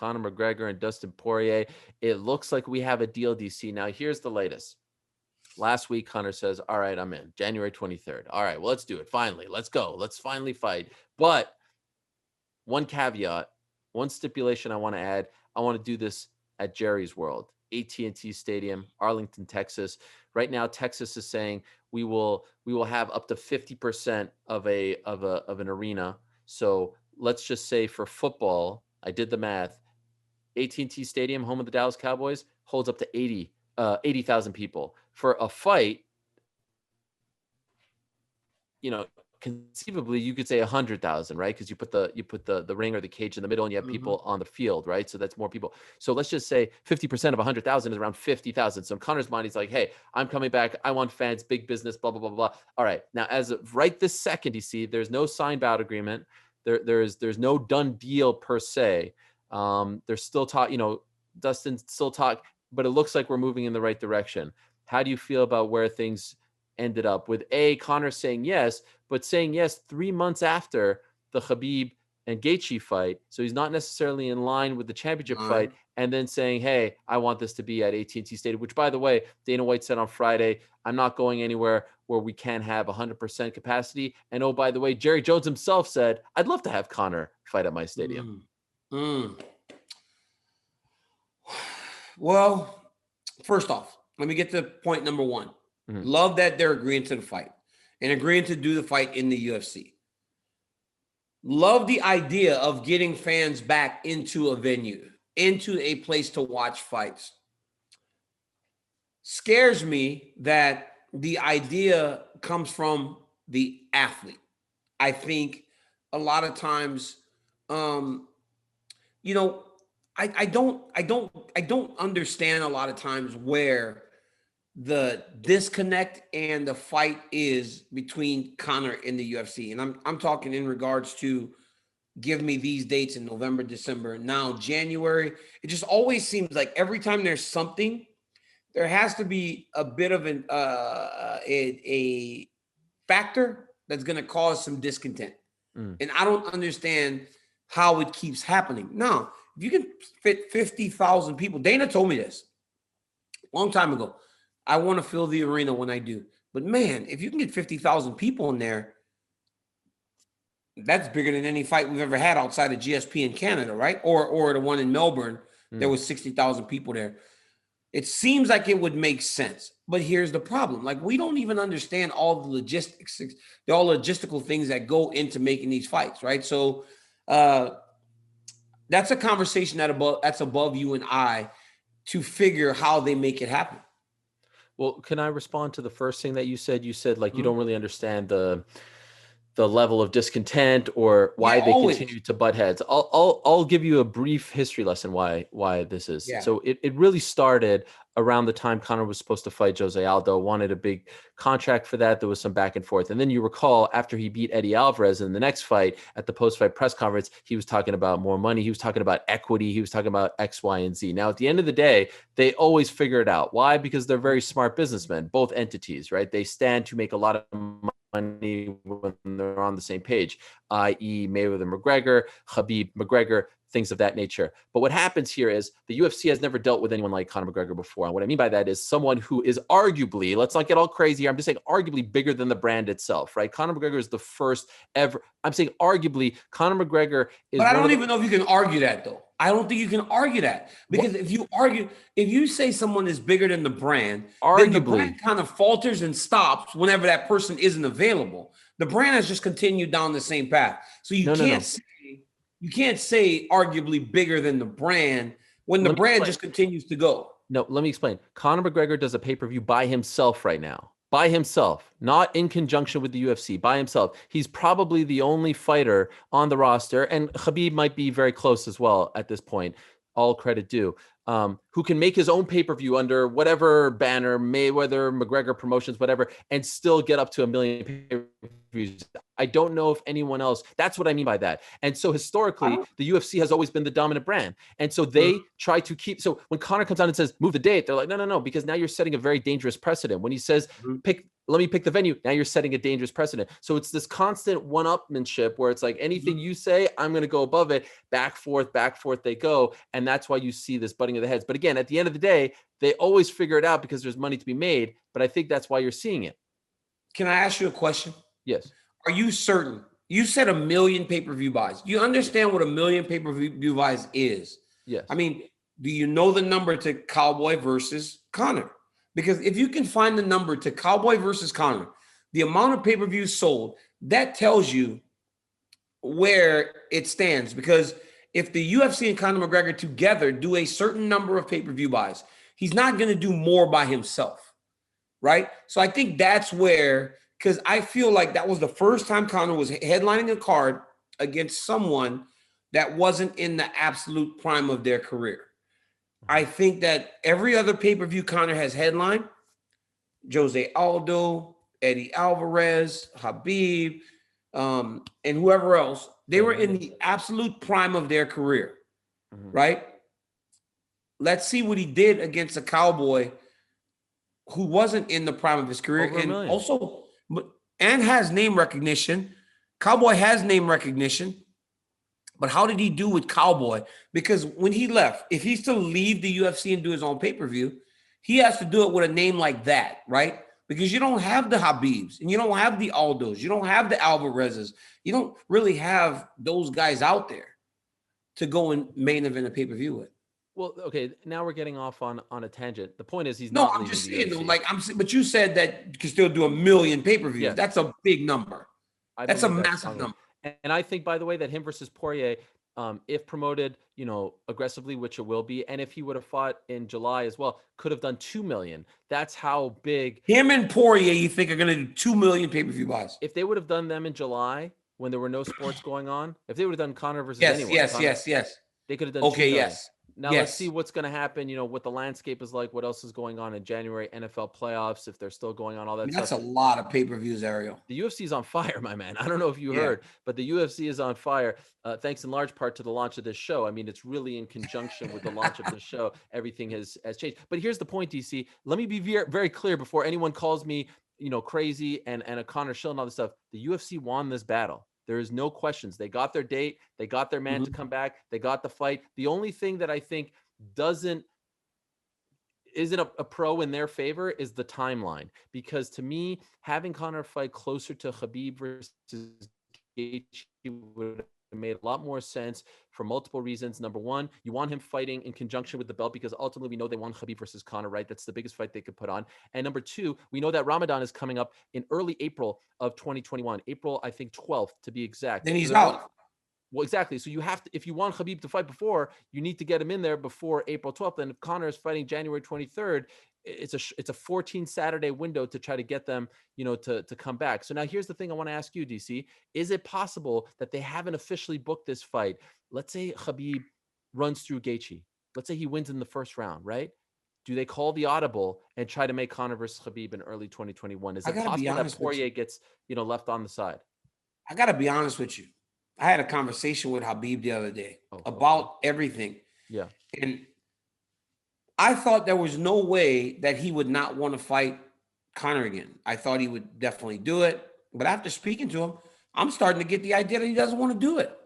Conor McGregor and Dustin Poirier. It looks like we have a deal, DC. Now, here's the latest. Last week, Conor says, all right, I'm in. January 23rd. All right, well, let's do it. Finally, let's go. Let's finally fight. But one caveat, one stipulation I want to add, I want to do this at Jerry's World, AT&T Stadium, Arlington, Texas. Right now, Texas is saying we will have up to 50% of an arena. So let's just say for football, I did the math. AT&T Stadium, home of the Dallas Cowboys, holds up to 80,000 people. For a fight, conceivably you could say 100,000, right? Because you put the ring or the cage in the middle and you have people on the field, right? So that's more people. So let's just say 50% of 100,000 is around 50,000. So in Conor's mind, he's like, hey, I'm coming back. I want fans, big business, blah, blah, blah, blah. All right. Now, as of right this second, you see, there's no signed bout agreement. There's no done deal per se. There's still talk, Dustin still talk, but it looks like we're moving in the right direction. How do you feel about where things ended up with Conor saying yes, but saying yes 3 months after the Khabib and Gaethje fight? So he's not necessarily in line with the championship fight, and then saying, hey, I want this to be at AT&T Stadium, which, by the way, Dana White said on Friday, I'm not going anywhere where we can't have 100% capacity. And oh, by the way, Jerry Jones himself said, I'd love to have Conor fight at my stadium. Well, first off, let me get to point number one. Love that they're agreeing to the fight and agreeing to do the fight in the UFC. Love the idea of getting fans back into a venue, into a place to watch fights. Scares me that the idea comes from the athlete. I think a lot of times, I don't understand a lot of times where the disconnect and the fight is between Conor and the UFC. And I'm talking in regards to give me these dates in November, December, now January. It just always seems like every time there's something, there has to be a bit of a factor that's going to cause some discontent. And I don't understand how it keeps happening. Now, if you can fit 50,000 people, Dana told me this a long time ago. I want to fill the arena when I do. But man, if you can get 50,000 people in there, that's bigger than any fight we've ever had outside of GSP in Canada, right? Or the one in Melbourne, there was 60,000 people there. It seems like it would make sense. But here's the problem. Like, we don't even understand all the logistics, all logistical things that go into making these fights, right? So that's a conversation that's above you and I to figure how they make it happen. Well, can I respond to the first thing that you said? You said, like, you don't really understand the level of discontent or why they continue to butt heads. I'll give you a brief history lesson why this is. Yeah. So it really started around the time Conor was supposed to fight Jose Aldo, wanted a big contract for that. There was some back and forth. And then you recall, after he beat Eddie Alvarez in the next fight, at the post-fight press conference, he was talking about more money. He was talking about equity. He was talking about X, Y, and Z. Now, at the end of the day, they always figure it out. Why? Because they're very smart businessmen, both entities, right? They stand to make a lot of money when they're on the same page, i.e. Mayweather McGregor, Khabib McGregor, things of that nature. But what happens here is the UFC has never dealt with anyone like Conor McGregor before. And what I mean by that is someone who is arguably, let's not get all crazy here, I'm just saying arguably bigger than the brand itself, right? Conor McGregor is the first ever, I'm saying arguably, Conor McGregor is— But I don't even know if you can argue that, though. I don't think you can argue that. Because if you say someone is bigger than the brand, then the brand kind of falters and stops whenever that person isn't available. The brand has just continued down the same path. So you can't say arguably bigger than the brand when the brand just continues to go. No, let me explain. Conor McGregor does a pay-per-view by himself right now. By himself, not in conjunction with the UFC, by himself. He's probably the only fighter on the roster, and Khabib might be very close as well at this point. All credit due. who can make his own pay-per-view under whatever banner, Mayweather, McGregor Promotions, whatever, and still get up to 1 million pay-per-views. I don't know if anyone else. That's what I mean by that. And so historically, the UFC has always been the dominant brand. And so they try to keep. So when Conor comes out and says, move the date, they're like, no, because now you're setting a very dangerous precedent. When he says, let me pick the venue, now you're setting a dangerous precedent. So it's this constant one-upmanship where it's like anything you say, I'm going to go above it. Back forth they go. And that's why you see this butting of the heads. But again, at the end of the day, they always figure it out because there's money to be made. But I think that's why you're seeing it. Can I ask you a question? Yes. Are you certain? You said 1 million pay-per-view buys. You understand what 1 million pay-per-view buys is? Yes. I mean, do you know the number to Cowboy versus Conor? Because if you can find the number to Cowboy versus Conor, the amount of pay-per-views sold, that tells you where it stands. Because if the UFC and Conor McGregor together do a certain number of pay-per-view buys, he's not going to do more by himself, right? So I think that's where, because I feel like that was the first time Conor was headlining a card against someone that wasn't in the absolute prime of their career. I think that every other pay-per-view Conor has headlined, Jose Aldo, Eddie Alvarez, Khabib, and whoever else, they were in the absolute prime of their career, right? Let's see what he did against a Cowboy who wasn't in the prime of his career and has name recognition. Cowboy has name recognition. But how did he do with Cowboy? Because when he left, if he still leave the UFC and do his own pay-per-view, he has to do it with a name like that, right? Because you don't have the Habibs and you don't have the Aldos. You don't have the Alvarezes. You don't really have those guys out there to go and main event a pay-per-view with. Well, okay, now we're getting off on a tangent. The point is he's no, not. I'm just saying, though, but you said that you can still do 1 million pay-per-views. Yes. That's a big number. That's a massive number. And I think, by the way, that him versus Poirier, if promoted, aggressively, which it will be, and if he would have fought in July as well, could have done 2 million. That's how big. Him and Poirier, you think, are going to do 2 million pay-per-view buys? If they would have done them in July when there were no sports going on, if they would have done Conor versus anyone. Yes. They could have done 2 million. Yes. Now let's see what's going to happen. What the landscape is like, what else is going on in January, NFL playoffs, if they're still going on, all that stuff. That's a lot of pay-per-views, Ariel. The UFC is on fire, my man. I don't know if you heard, but the UFC is on fire, thanks in large part to the launch of this show. I mean, it's really in conjunction with the launch of the show. Everything has changed. But here's the point, DC. Let me be very clear before anyone calls me, crazy and a Conor shill and all this stuff. The UFC won this battle. There is no questions. They got their date. They got their man to come back. They got the fight. The only thing that I think isn't a pro in their favor is the timeline. Because to me, having Conor fight closer to Khabib versus Gaethje would have made a lot more sense for multiple reasons. Number one, you want him fighting in conjunction with the belt because ultimately we know they want Khabib versus Conor, right? That's the biggest fight they could put on. And number two, we know that Ramadan is coming up in early April of 2021, April, I think 12th to be exact. Then he's out. Well, exactly. So you have to, if you want Khabib to fight before, you need to get him in there before April 12th. And if Conor is fighting January 23rd, it's a 14 Saturday window to try to get them, to come back. So now here's the thing I want to ask you, DC. Is it possible that they haven't officially booked this fight? Let's say Khabib runs through Gaethje. Let's say he wins in the first round, right? Do they call the audible and try to make Conor versus Khabib in early 2021? Is it possible that Poirier gets, left on the side? I got to be honest with you. I had a conversation with Khabib the other day about everything. Yeah. And I thought there was no way that he would not want to fight Conor again. I thought he would definitely do it. But after speaking to him, I'm starting to get the idea that he doesn't want to do it.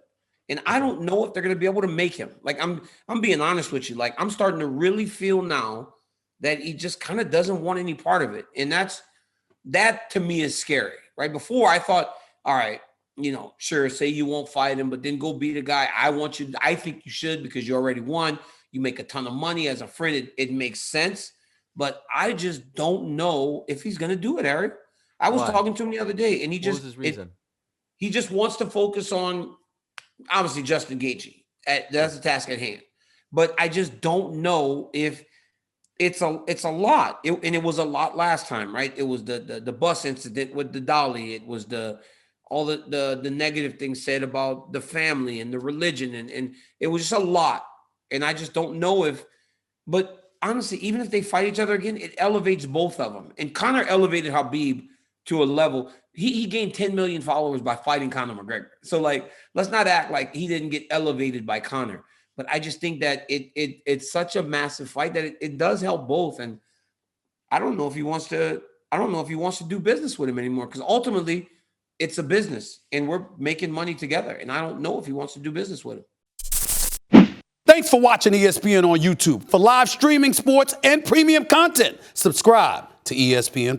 And I don't know if they're going to be able to make him. Like, I'm being honest with you. Like, I'm starting to really feel now that he just kind of doesn't want any part of it. And that to me is scary, right? Before I thought, all right, sure, say you won't fight him, but then go beat a guy. I think you should because you already won. You make a ton of money as a friend. It makes sense. But I just don't know if he's going to do it, Eric. I was talking to him the other day, and what was his reason? He just wants to focus on, obviously, Justin Gaethje. That's the task at hand. But I just don't know if it's a lot. And it was a lot last time, right? It was the bus incident with the dolly. It was all the negative things said about the family and the religion. And it was just a lot. And I just don't know if But honestly, even if they fight each other again, it elevates both of them. And Conor elevated Khabib to a level. He gained 10 million followers by fighting Conor McGregor. So like, let's not act like he didn't get elevated by Conor. But I just think that it's such a massive fight that it does help both. And I don't know if he wants to. I don't know if he wants to do business with him anymore, because ultimately it's a business and we're making money together. And I don't know if he wants to do business with him. Thanks for watching ESPN on YouTube. For live streaming, sports, and premium content, subscribe to ESPN+.